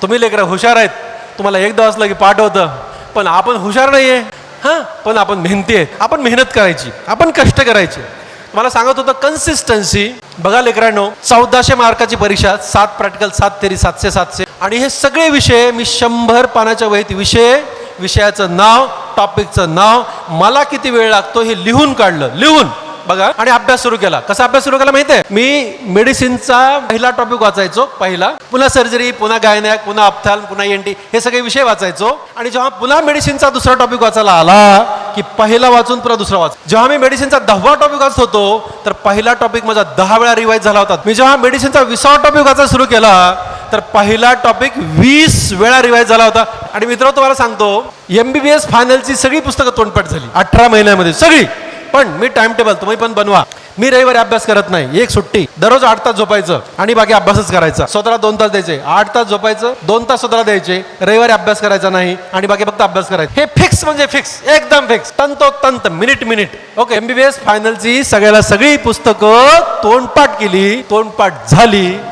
तुम्ही लेकरं हुशार आहेत, तुम्हाला एकदा असलं की पाठ होतं, पण आपण हुशार नाहीये. हां, पण आपण मेहनती आहे, आपण मेहनत करायची, आपण कष्ट करायचे. मला सांगत होतं कन्सिस्टन्सी. बघा लेकरांनो, 1400 मार्काची परीक्षा, 7 प्रॅक्टिकल, 7 थेरी, 700 आणि हे सगळे विषय मी 100 पानाच्या वहीत विषयाचं नाव, टॉपिकचं नाव, मला किती वेळ लागतो हे लिहून काढलं, लिहून बघा, आणि अभ्यास सुरू केला. कसा अभ्यास सुरू केला माहिती आहे? मी मेडिसिनचा पहिला टॉपिक वाचायचो, पुन्हा सर्जरी, पुन्हा गायनॅक, पुन्हा अप्थाल, पुन्हा एनटी, हे सगळे विषय वाचायचो. आणि जेव्हा पुन्हा मेडिसिनचा दुसरा टॉपिक वाचायला आला की पहिला वाचून पुन्हा दुसरा वाच. जेव्हा मी मेडिसिनचा 10वा टॉपिक वाचत होतो तर पहिला टॉपिक माझा 10 वेळा रिवाइज झाला होता. मी जेव्हा मेडिसिनचा 20वा टॉपिक वाचायला सुरू केला तर पहिला टॉपिक 20 वेळा रिवाइज झाला होता. आणि मित्र, तुम्हाला सांगतो, MBBS फायनलची सगळी पुस्तकं तोंडपाठ झाली 18 महिन्यामध्ये, सगळी. पण मी टाइम टेबल, तुम्ही पण बनवा. मी रविवारी अभ्यास करत नाही, एक सुट्टी. दररोज 8 तास झोपायचं आणि बाकी अभ्यासच करायचा. स्वतःला 2 तास द्यायचे, 8 तास झोपायचं, 2 तास स्वतःला द्यायचे. रविवारी अभ्यास करायचा नाही आणि बाकी फक्त अभ्यास करायचा. हे फिक्स म्हणजे फिक्स, एकदम फिक्स, तंतोतंत, मिनिट. ओके, MBBS फायनलची सगळ्याला सगळी पुस्तकं तोंडपाठ केली, तोंडपाठ झाली.